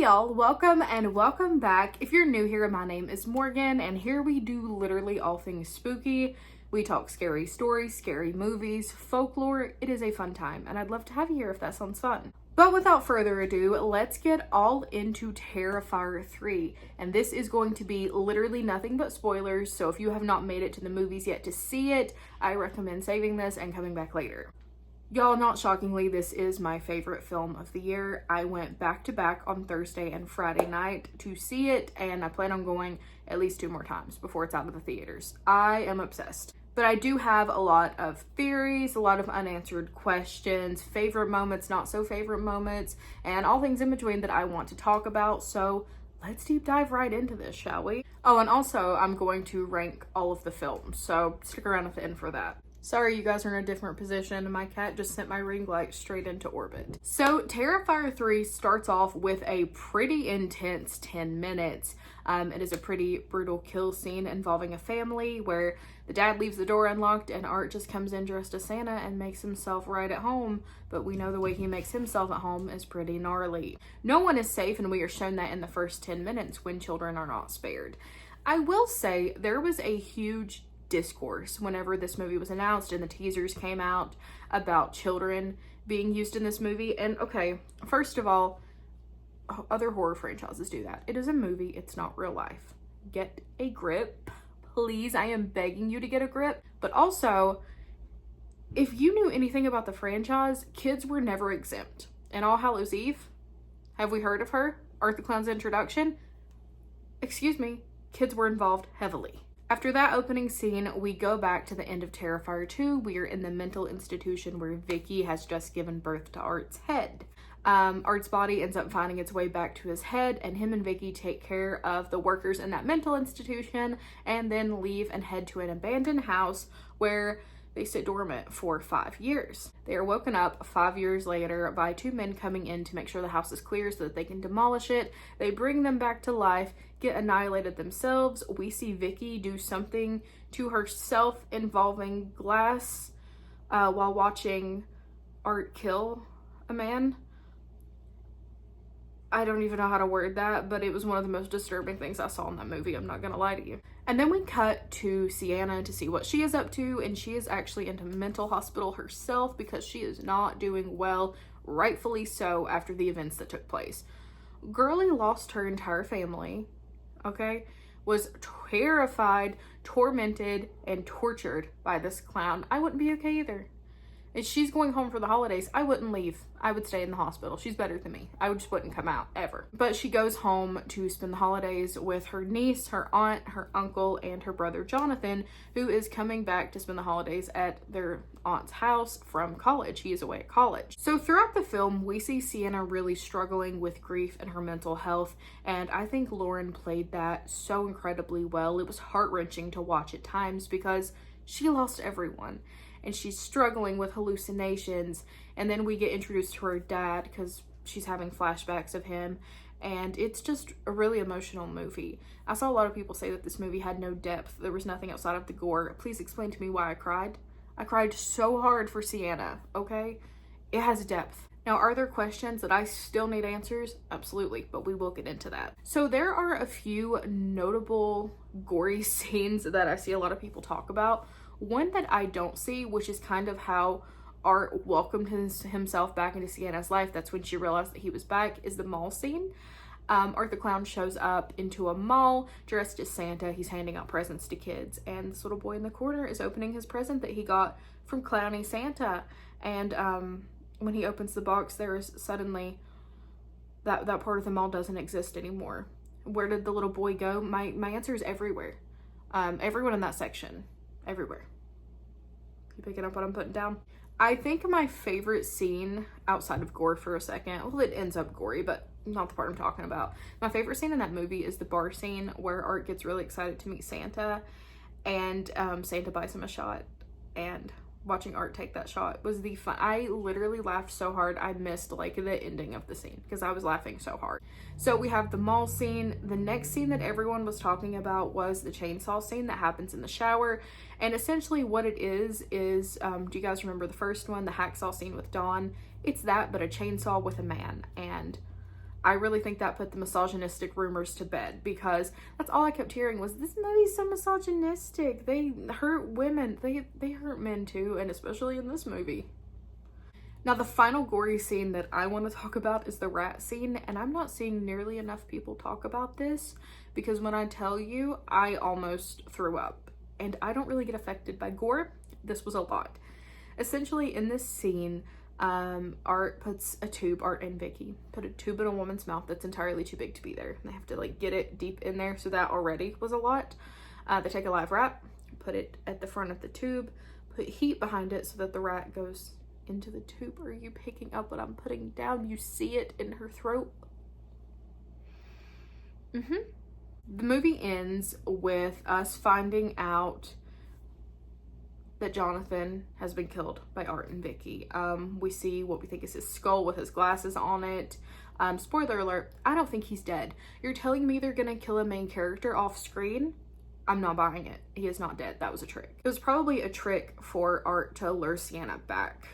Hey y'all, welcome and welcome back. If you're new here, my name is Morgan, and here we do literally all things spooky. We talk scary stories, scary movies, folklore. It is a fun time, and I'd love to have you here if that sounds fun. But without further ado, let's get all into Terrifier 3. And this is going to be literally nothing but spoilers, so if you have not made it to the movies yet to see it, I recommend saving this and coming back later. Y'all, not shockingly, this is my favorite film of the year. I went back to back on Thursday and Friday night to see it, and I plan on going at least 2 more times before it's out of the theaters. I am obsessed. But I do have a lot of theories, a lot of unanswered questions, favorite moments, not so favorite moments, and all things in between that I want to talk about. So let's deep dive right into this, shall we? Oh, and also I'm going to rank all of the films, so stick around at the end for that. Sorry, you guys are in a different position. My cat just sent my ring light straight into orbit. So Terrifier 3 starts off with a pretty intense 10 minutes. It is a pretty brutal kill scene involving a family where the dad leaves the door unlocked and Art just comes in dressed as Santa and makes himself right at home. But we know the way he makes himself at home is pretty gnarly. No one is safe, and we are shown that in the first 10 minutes when children are not spared. I will say there was a huge discourse whenever this movie was announced and the teasers came out about children being used in this movie. And okay, first of all, other horror franchises do that. It is a movie, it's not real life. Get a grip, please. I am begging you to get a grip. But also, if you knew anything about the franchise, kids were never exempt. In All Hallows Eve, have we heard of her? Art the Clown's introduction? Excuse me, kids were involved heavily. After that opening scene, we go back to the end of Terrifier 2. We are in the mental institution where Vicky has just given birth to Art's head. Art's body ends up finding its way back to his head, and him and Vicky take care of the workers in that mental institution and then leave and head to an abandoned house where they sit dormant for 5 years. They are woken up 5 years later by 2 men coming in to make sure the house is clear so that they can demolish it. They bring them back to life, get annihilated themselves. We see Vicky do something to herself involving glass while watching Art kill a man. I don't even know how to word that, but it was one of the most disturbing things I saw in that movie, I'm not gonna lie to you. And then we cut to Sienna to see what she is up to, and she is actually in a mental hospital herself because she is not doing well, rightfully so, after the events that took place. Girlie lost her entire family, okay? Was terrified, tormented, and tortured by this clown. I wouldn't be okay either. If she's going home for the holidays, I wouldn't leave. I would stay in the hospital. She's better than me. I just wouldn't come out, ever. But she goes home to spend the holidays with her niece, her aunt, her uncle, and her brother Jonathan, who is coming back to spend the holidays at their aunt's house from college. He is away at college. So throughout the film, we see Sienna really struggling with grief and her mental health, and I think Lauren played that so incredibly well. It was heart-wrenching to watch at times because she lost everyone. And she's struggling with hallucinations, and then we get introduced to her dad because she's having flashbacks of him, and it's just a really emotional movie. I saw a lot of people say that this movie had no depth. There was nothing outside of the gore. Please explain to me why I cried. I cried so hard for Sienna, okay? It has depth. Now, are there questions that I still need answers? Absolutely, but we will get into that. So there are a few notable gory scenes that I see a lot of people talk about. One that I don't see, which is kind of how Art welcomed himself back into Sienna's life, that's when she realized that he was back, is the mall scene. Art the Clown shows up into a mall dressed as Santa. He's handing out presents to kids, and this little boy in the corner is opening his present that he got from Clowny Santa. And when he opens the box, there is suddenly that part of the mall doesn't exist anymore. Where did the little boy go? My answer is everywhere. Everyone in that section. Everywhere. You picking up what I'm putting down? I think my favorite scene, outside of gore for a second, well, it ends up gory, but not the part I'm talking about. My favorite scene in that movie is the bar scene where Art gets really excited to meet Santa, and Santa buys him a shot, and watching Art take that shot was the fun. I literally laughed so hard I missed like the ending of the scene because I was laughing so hard. So we have the mall scene. The next scene that everyone was talking about was the chainsaw scene that happens in the shower. And essentially what it is do you guys remember the first one, the hacksaw scene with Dawn? It's that, but a chainsaw with a man. And I really think that put the misogynistic rumors to bed, because that's all I kept hearing was, this movie's so misogynistic. They hurt women. They hurt men too, and especially in this movie. Now, the final gory scene that I want to talk about is the rat scene, and I'm not seeing nearly enough people talk about this, because when I tell you, I almost threw up. And I don't really get affected by gore. This was a lot. Essentially, in this scene, Art and Vicky put a tube in a woman's mouth that's entirely too big to be there. They have to like get it deep in there, so that already was a lot. They take a live rat, put it at the front of the tube, put heat behind it so that the rat goes into the tube. Are you picking up what I'm putting down? You see it in her throat. The movie ends with us finding out that Jonathan has been killed by Art and Vicky. We see what we think is his skull with his glasses on it. Spoiler alert, I don't think he's dead. You're telling me they're gonna kill a main character off screen? I'm not buying it. He is not dead. That was a trick. It was probably a trick for Art to lure Sienna back.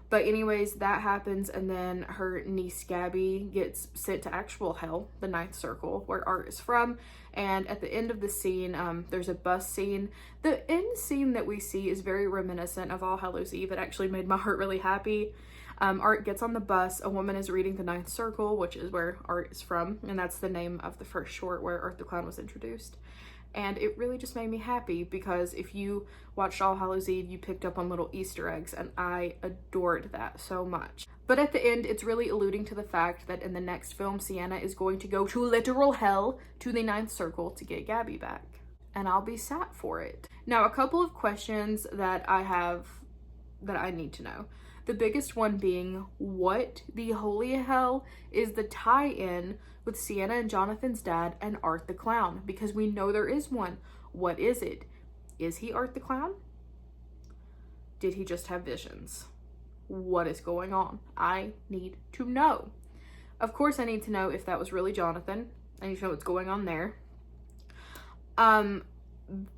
But anyways, that happens, and then her niece Gabby gets sent to actual hell, the ninth circle, where Art is from. And at the end of the scene, there's a bus scene. The end scene that we see is very reminiscent of All Hallows Eve. It actually made my heart really happy. Art gets on the bus. A woman is reading the ninth circle, which is where Art is from, and that's the name of the first short where Art the Clown was introduced. And it really just made me happy, because if you watched All Hallows Eve, you picked up on little Easter eggs, and I adored that so much. But at the end, it's really alluding to the fact that in the next film, Sienna is going to go to literal hell, to the ninth circle, to get Gabby back. And I'll be sad for it. Now, a couple of questions that I have that I need to know. The biggest one being, what the holy hell is the tie-in with Sienna and Jonathan's dad and Art the Clown? Because we know there is one. What is it? Is he Art the Clown? Did he just have visions? What is going on? I need to know. Of course, I need to know if that was really Jonathan. I need to know what's going on there.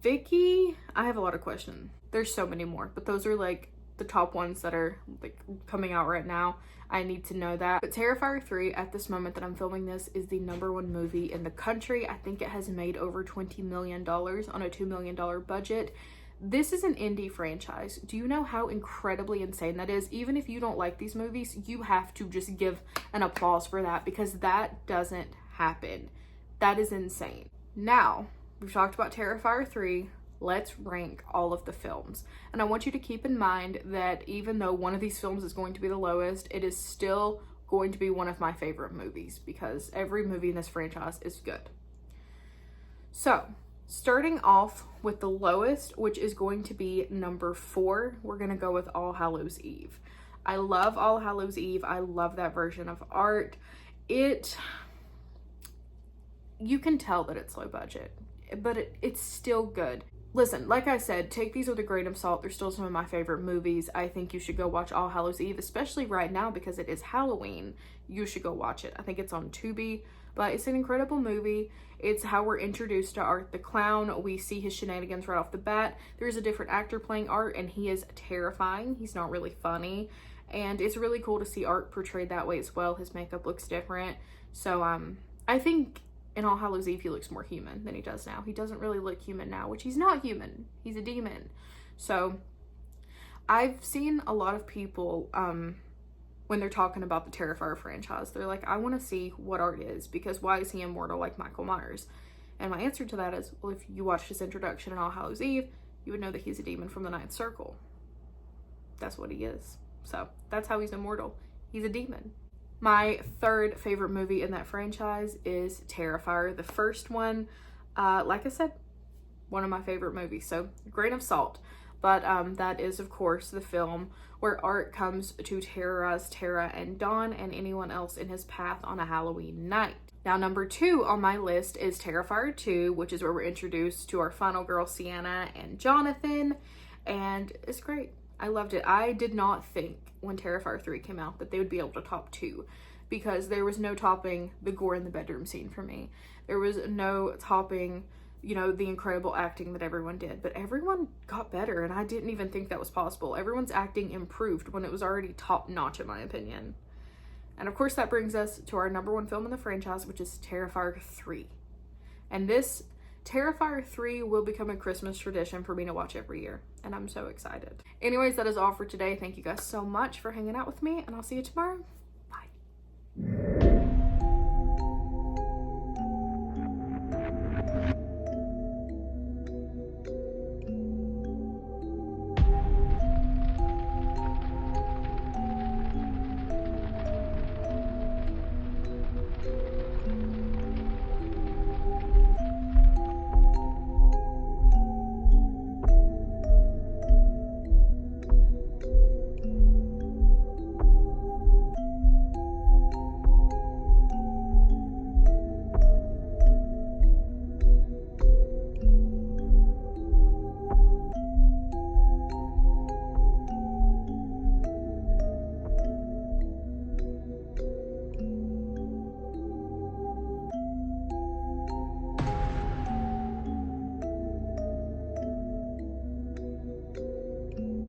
Vicky, I have a lot of questions. There's so many more, but those are like the top ones that are like coming out right now. I need to know that. But Terrifier 3, at this moment that I'm filming this, is the #1 movie in the country. I think it has made over $20 million on a $2 million budget. This is an indie franchise. Do you know how incredibly insane that is? Even if you don't like these movies, you have to just give an applause for that, because that doesn't happen. That is insane. Now, we've talked about Terrifier 3. Let's rank all of the films. And I want you to keep in mind that even though one of these films is going to be the lowest, it is still going to be one of my favorite movies, because every movie in this franchise is good. So, starting off with the lowest, which is going to be number 4, we're going to go with All Hallows Eve. I love All Hallows Eve. I love that version of Art. You can tell that it's low budget, but it's still good. Listen, like I said, take these with a grain of salt. They're still some of my favorite movies. I think you should go watch All Hallows Eve, especially right now because it is Halloween. You should go watch it. I think it's on Tubi, but it's an incredible movie. It's how we're introduced to Art the Clown. We see his shenanigans right off the bat. There's a different actor playing Art, and he is terrifying. He's not really funny, and it's really cool to see Art portrayed that way as well. His makeup looks different. So I think in All Hallows Eve, he looks more human than he does now. He doesn't really look human now, which he's not human. He's a demon. So I've seen a lot of people, when they're talking about the Terrifier franchise, they're like, I want to see what Art is, because why is he immortal like Michael Myers? And my answer to that is, well, if you watched his introduction in All Hallows Eve, you would know that he's a demon from the ninth circle. That's what he is. So that's how he's immortal. He's a demon. My third favorite movie in that franchise is Terrifier, the first one. Like I said, one of my favorite movies, so grain of salt. But that is, of course, the film where Art comes to terrorize Tara and Dawn and anyone else in his path on a Halloween night. Now, number 2 on my list is Terrifier 2, which is where we're introduced to our final girl, Sienna and Jonathan, and it's great. I loved it. I did not think when Terrifier 3 came out that they would be able to top 2, because there was no topping the gore in the bedroom scene for me. There was no topping, you know, the incredible acting that everyone did, but everyone got better, and I didn't even think that was possible. Everyone's acting improved when it was already top notch, in my opinion. And of course, that brings us to our number one film in the franchise, which is Terrifier 3. And this Terrifier 3 will become a Christmas tradition for me to watch every year. And I'm so excited. Anyways, that is all for today. Thank you guys so much for hanging out with me, and I'll see you tomorrow.